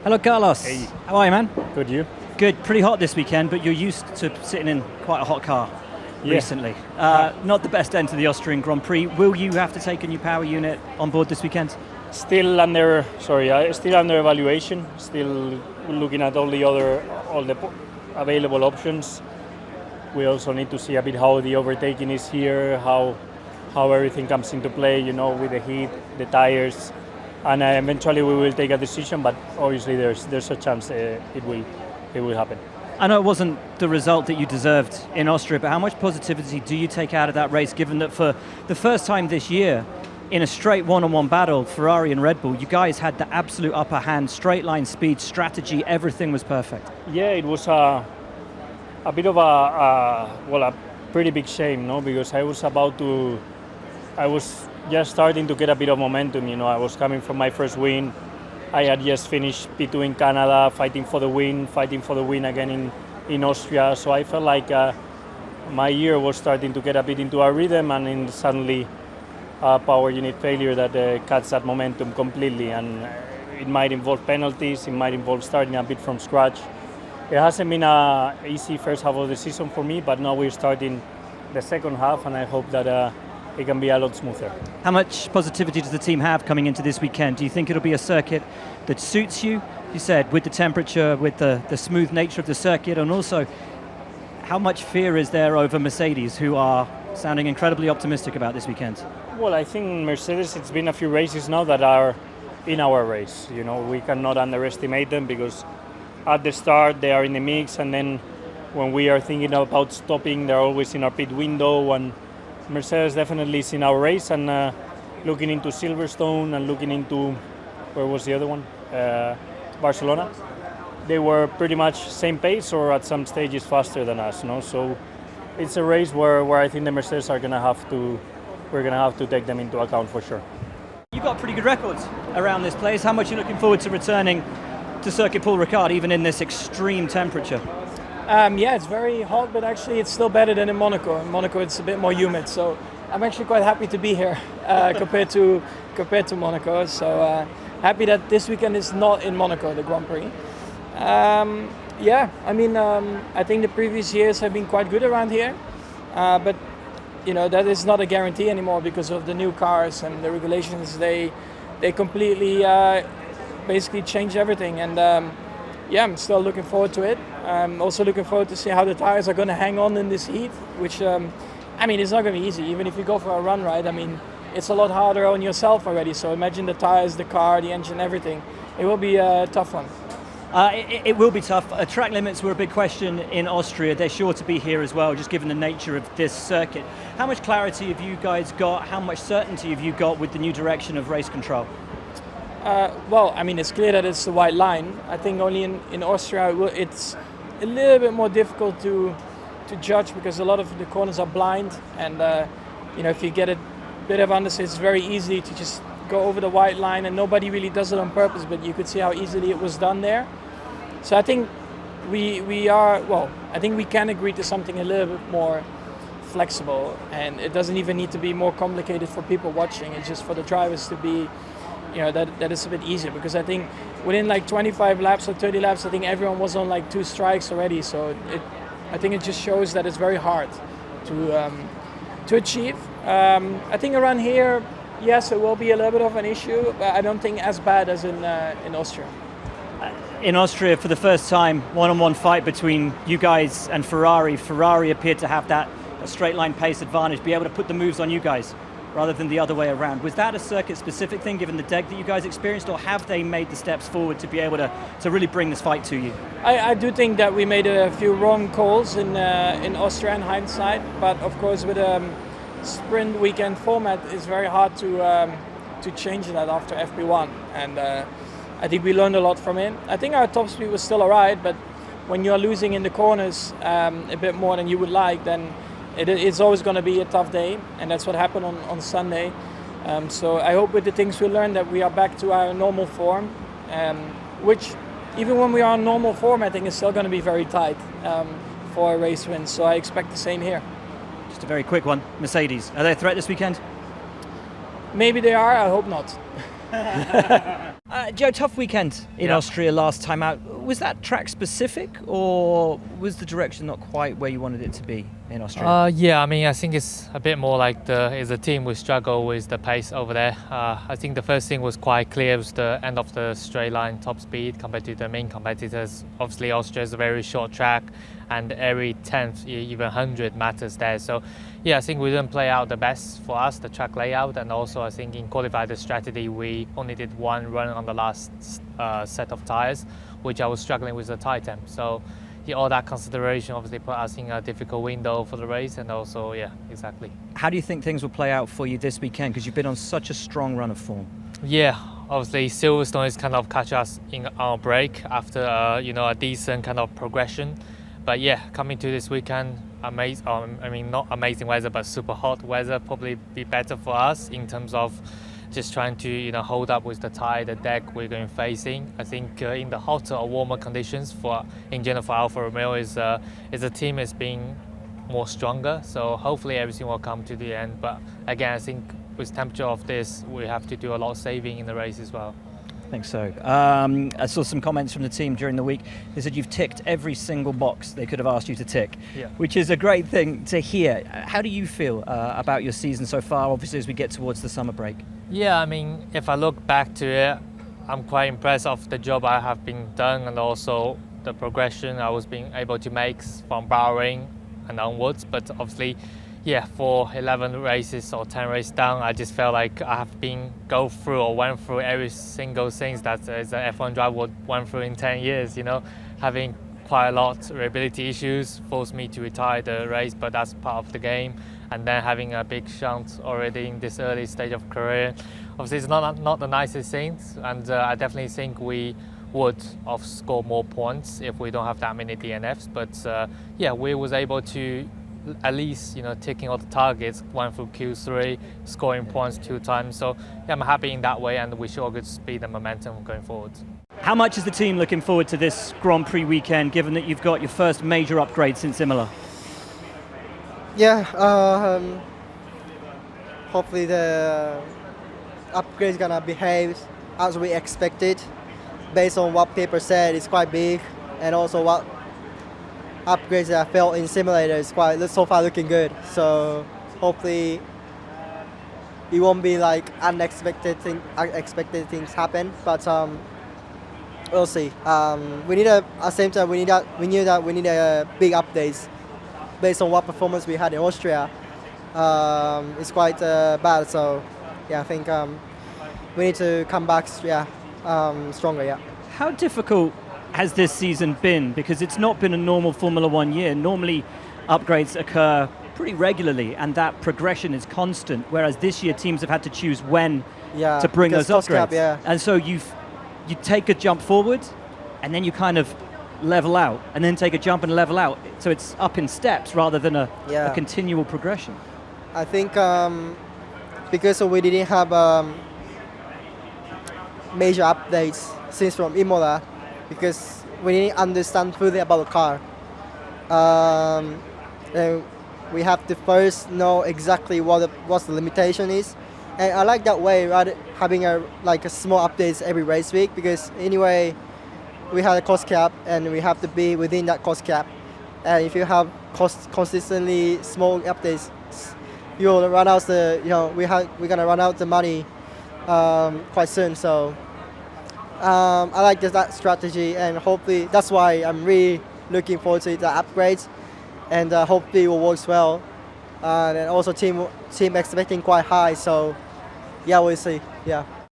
Hello, Carlos. Hey. How are you, man? Good, you? Good. Pretty hot this weekend, but you're used to sitting in quite a hot car recently. Not the best end to the Austrian Grand Prix. Will you have to take a new power unit on board this weekend? Still under evaluation. Still looking at all the available options. We also need to see a bit how the overtaking is here, how everything comes into play. With the heat, the tires, and eventually we will take a decision. But obviously, there's a chance it will happen. I know it wasn't the result that you deserved in Austria, but how much positivity do you take out of that race, given that for the first time this year, in a straight one-on-one battle, Ferrari and Red Bull, you guys had the absolute upper hand, straight line speed, strategy, everything was perfect. Yeah, it was a bit of a pretty big shame, no? Because I was just starting to get a bit of momentum. I was coming from my first win. I had just finished P2 in Canada, fighting for the win again in Austria. So I felt like my year was starting to get a bit into a rhythm, and then suddenly a power unit failure that cuts that momentum completely. And it might involve penalties, it might involve starting a bit from scratch. It hasn't been an easy first half of the season for me, but now we're starting the second half, and I hope that it can be a lot smoother. How much positivity does the team have coming into this weekend? Do you think it'll be a circuit that suits you? You said with the temperature, with the smooth nature of the circuit, and also how much fear is there over Mercedes, who are sounding incredibly optimistic about this weekend? Well, I think Mercedes, it's been a few races now that are in our race. We cannot underestimate them, because at the start they are in the mix, and then when we are thinking about stopping, they're always in our pit window. And Mercedes definitely is in our race, and looking into Silverstone and looking into, where was the other one? Barcelona. They were pretty much same pace, or at some stages faster than us. So it's a race where I think the Mercedes we're gonna have to take them into account for sure. You've got pretty good records around this place. How much are you looking forward to returning to Circuit Paul Ricard, even in this extreme temperature? Yeah, it's very hot, but actually it's still better than in Monaco. In Monaco it's a bit more humid, so I'm actually quite happy to be here compared to Monaco. So happy that this weekend is not in Monaco, the Grand Prix. I think the previous years have been quite good around here, but that is not a guarantee anymore because of the new cars and the regulations. They completely basically change everything, and I'm still looking forward to it. I'm also looking forward to see how the tires are going to hang on in this heat, which it's not going to be easy. Even if you go for a run ride, it's a lot harder on yourself already. So imagine the tires, the car, the engine, everything. It will be a tough one. It will be tough. Track limits were a big question in Austria. They're sure to be here as well, just given the nature of this circuit. How much clarity have you guys got? How much certainty have you got with the new direction of race control? It's clear that it's the white line. I think only in Austria it's a little bit more difficult to judge, because a lot of the corners are blind, and if you get a bit of understeer, it's very easy to just go over the white line, and nobody really does it on purpose, but you could see how easily it was done there. So I think we can agree to something a little bit more flexible, and it doesn't even need to be more complicated for people watching. It's just for the drivers to be, that is a bit easier, because I think within like 25 laps or 30 laps, I think everyone was on like 2 strikes already. So I think it just shows that it's very hard to achieve. I think around here, yes, it will be a little bit of an issue, but I don't think as bad as in Austria. In Austria, for the first time, one-on-one fight between you guys and Ferrari. Ferrari appeared to have that straight line pace advantage, be able to put the moves on you guys rather than the other way around. Was that a circuit-specific thing, given the deck that you guys experienced, or have they made the steps forward to be able to really bring this fight to you? I do think that we made a few wrong calls in Austria in hindsight, but of course with a sprint weekend format, it's very hard to change that after FP1, and I think we learned a lot from it. I think our top speed was still alright, but when you're losing in the corners a bit more than you would like, then it's always going to be a tough day, and that's what happened on Sunday. So I hope with the things we learned that we are back to our normal form, which even when we are in normal form, I think is still going to be very tight for a race win. So I expect the same here. Just a very quick one. Mercedes, are they a threat this weekend? Maybe they are, I hope not. Joe, tough weekend in Austria last time out. Was that track specific, or was the direction not quite where you wanted it to be in Austria? Yeah, I mean, I think it's a bit more like as a team we struggle with the pace over there. I think the first thing was quite clear, it was the end of the straight line top speed compared to the main competitors. Obviously, Austria is a very short track, and every 10th, even 100 matters there. So, yeah, I think we didn't play out the best for us, the track layout, and also I think in qualified the strategy, we only did one run on the last set of tyres, which I was struggling with the tyre temp. So, yeah, all that consideration obviously put us in a difficult window for the race, and also, yeah, exactly. How do you think things will play out for you this weekend? Because you've been on such a strong run of form. Yeah, obviously Silverstone is kind of catch us in our break after a decent kind of progression. But yeah, coming to this weekend, not amazing weather, but super hot weather probably be better for us in terms of just trying to hold up with the tyre, the deck we're going facing. I think in the hotter or warmer conditions in general for Alfa Romeo is the team is being more stronger. So hopefully everything will come to the end. But again, I think with temperature of this, we have to do a lot of saving in the race as well. I think so. I saw some comments from the team during the week. They said you've ticked every single box they could have asked you to tick, which is a great thing to hear. How do you feel about your season so far, obviously, as we get towards the summer break? Yeah, I mean, if I look back to it, I'm quite impressed of the job I have been done, and also the progression I was being able to make from Bahrain and onwards. But obviously, yeah, for 11 races or 10 races down, I just felt like I have went through every single thing that as an F1 driver would went through in 10 years, having quite a lot of reliability issues forced me to retire the race, but that's part of the game. And then having a big shunt already in this early stage of career, obviously it's not the nicest things, and I definitely think we would have scored more points if we don't have that many DNFs. But yeah, we was able to at least ticking all the targets, one through Q3, scoring points 2 times. So yeah, I'm happy in that way, and we show good speed and momentum going forward. How much is the team looking forward to this Grand Prix weekend, given that you've got your first major upgrade since Imola? Yeah, hopefully the upgrade is gonna behave as we expected. Based on what people said, it's quite big, and also what upgrades that I felt in simulator is quite so far looking good. So hopefully it won't be like unexpected things happen, but we'll see. We need at the same time we knew that we need a big updates based on what performance we had in Austria. It's quite bad. So yeah, I think we need to come back stronger. Yeah. How difficult has this season been? Because it's not been a normal Formula One year. Normally upgrades occur pretty regularly and that progression is constant, whereas this year teams have had to choose when to bring those upgrades. And so you take a jump forward and then you kind of level out, and then take a jump and level out. So it's up in steps rather than a continual progression. I think because we didn't have major updates since from Imola, because we didn't understand fully about the car. We have to first know exactly what the limitation is, and I like that way rather having a small updates every race week, because anyway we have a cost cap and we have to be within that cost cap. And if you have consistently small updates, you'll run out we're gonna run out the money quite soon. So I like that strategy, and hopefully that's why I'm really looking forward to the upgrades, and hopefully it will work well. And also team expecting quite high. So yeah, we'll see. Yeah.